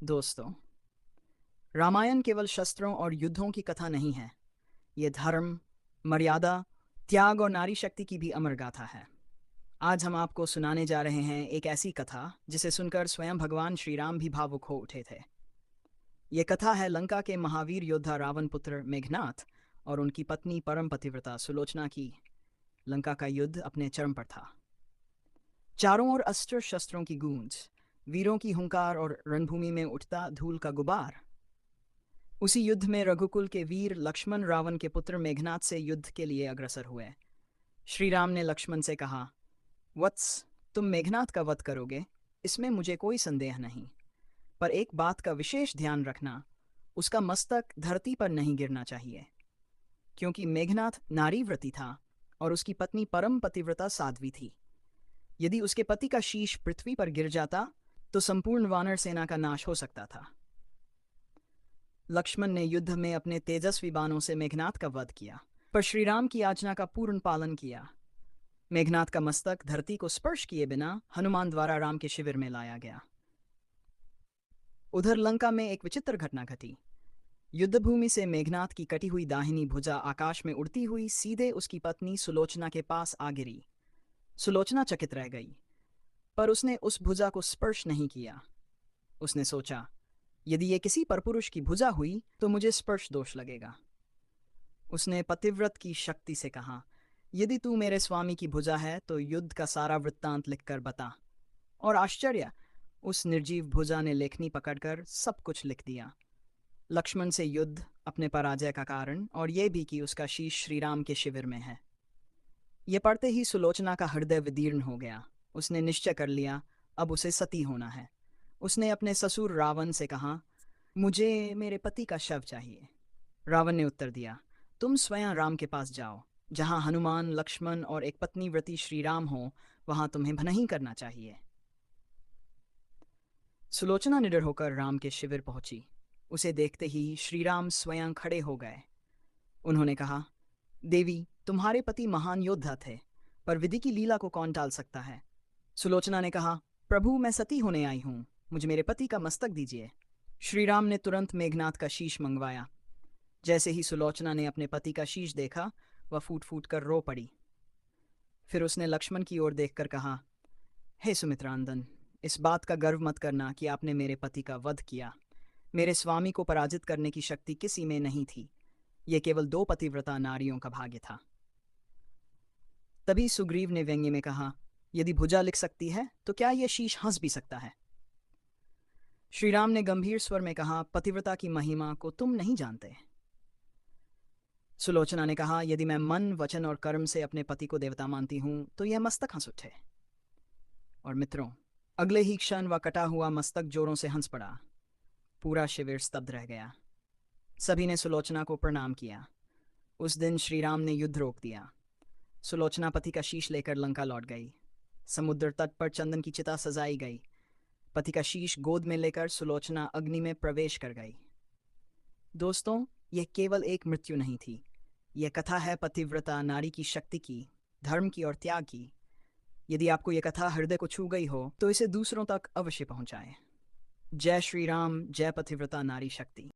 दोस्तों, रामायण केवल शस्त्रों और युद्धों की कथा नहीं है। ये धर्म, मर्यादा, त्याग और नारी शक्ति की भी अमर गाथा है। आज हम आपको सुनाने जा रहे हैं एक ऐसी कथा जिसे सुनकर स्वयं भगवान श्री राम भी भावुक हो उठे थे। ये कथा है लंका के महावीर योद्धा रावण पुत्र मेघनाथ और उनकी पत्नी परम पतिव्रता सुलोचना की। लंका का युद्ध अपने चरम पर था। चारों ओर अस्त्र शस्त्रों की गूंज, वीरों की हुंकार और रणभूमि में उठता धूल का गुबार। उसी युद्ध में रघुकुल के वीर लक्ष्मण रावण के पुत्र मेघनाथ से युद्ध के लिए अग्रसर हुए। श्री राम ने लक्ष्मण से कहा, वत्स, तुम मेघनाथ का वध करोगे, इसमें मुझे कोई संदेह नहीं। पर एक बात का विशेष ध्यान रखना, उसका मस्तक धरती पर नहीं गिरना चाहिए, क्योंकि मेघनाथ नारीव्रती था और उसकी पत्नी परम पतिव्रता साध्वी थी। यदि उसके पति का शीश पृथ्वी पर गिर जाता तो संपूर्ण वानर सेना का नाश हो सकता था। लक्ष्मण ने युद्ध में अपने तेजस्वी बाणों से मेघनाथ का वध किया, पर श्रीराम की आज्ञा का पूर्ण पालन किया। मेघनाथ का मस्तक धरती को स्पर्श किए बिना हनुमान द्वारा राम के शिविर में लाया गया। उधर लंका में एक विचित्र घटना घटी। युद्धभूमि से मेघनाथ की कटी हुई दाहिनी भुजा आकाश में उड़ती हुई सीधे उसकी पत्नी सुलोचना के पास आ गिरी। सुलोचना चकित रह गई, पर उसने उस भुजा को स्पर्श नहीं किया। उसने सोचा, यदि ये किसी परपुरुष की भुजा हुई तो मुझे स्पर्श दोष लगेगा। उसने पतिव्रत की शक्ति से कहा, यदि तू मेरे स्वामी की भुजा है तो युद्ध का सारा वृत्तांत लिखकर बता। और आश्चर्य, उस निर्जीव भुजा ने लेखनी पकड़कर सब कुछ लिख दिया। लक्ष्मण से युद्ध, अपने पराजय का कारण और यह भी कि उसका शीश श्रीराम के शिविर में है। ये पढ़ते ही सुलोचना का हृदय विदीर्ण हो गया। उसने निश्चय कर लिया, अब उसे सती होना है। उसने अपने ससुर रावण से कहा, मुझे मेरे पति का शव चाहिए। रावण ने उत्तर दिया, तुम स्वयं राम के पास जाओ। जहां हनुमान, लक्ष्मण और एक पत्नीव्रती श्री राम हो, वहां तुम्हें नहीं करना चाहिए। सुलोचना निडर होकर राम के शिविर पहुंची। उसे देखते ही श्री राम स्वयं खड़े हो गए। उन्होंने कहा, देवी, तुम्हारे पति महान योद्धा थे, पर विधि की लीला को कौन टाल सकता है। सुलोचना ने कहा, प्रभु, मैं सती होने आई हूं, मुझे मेरे पति का मस्तक दीजिए। श्री राम ने तुरंत मेघनाथ का शीश मंगवाया। जैसे ही सुलोचना ने अपने पति का शीश देखा, वह फूट फूट कर रो पड़ी। फिर उसने लक्ष्मण की ओर देखकर कहा, हे सुमित्रानंदन, इस बात का गर्व मत करना कि आपने मेरे पति का वध किया। मेरे स्वामी को पराजित करने की शक्ति किसी में नहीं थी। यह केवल दो पतिव्रता नारियों का भाग्य था। तभी सुग्रीव ने व्यंग्य में कहा, यदि भुजा लिख सकती है तो क्या यह शीश हंस भी सकता है। श्री राम ने गंभीर स्वर में कहा, पतिव्रता की महिमा को तुम नहीं जानते। सुलोचना ने कहा, यदि मैं मन, वचन और कर्म से अपने पति को देवता मानती हूं तो यह मस्तक हंस उठे। और मित्रों, अगले ही क्षण वह कटा हुआ मस्तक जोरों से हंस पड़ा। पूरा शिविर स्तब्ध रह गया। सभी ने सुलोचना को प्रणाम किया। उस दिन श्री राम ने युद्ध रोक दिया। सुलोचना पति का शीश लेकर लंका लौट गई। समुद्र तट पर चंदन की चिता सजाई गई। पति का शीश गोद में लेकर सुलोचना अग्नि में प्रवेश कर गई। दोस्तों, यह केवल एक मृत्यु नहीं थी। यह कथा है पतिव्रता नारी की शक्ति की, धर्म की और त्याग की। यदि आपको यह कथा हृदय को छू गई हो तो इसे दूसरों तक अवश्य पहुंचाएं। जय श्री राम, जय पतिव्रता नारी शक्ति।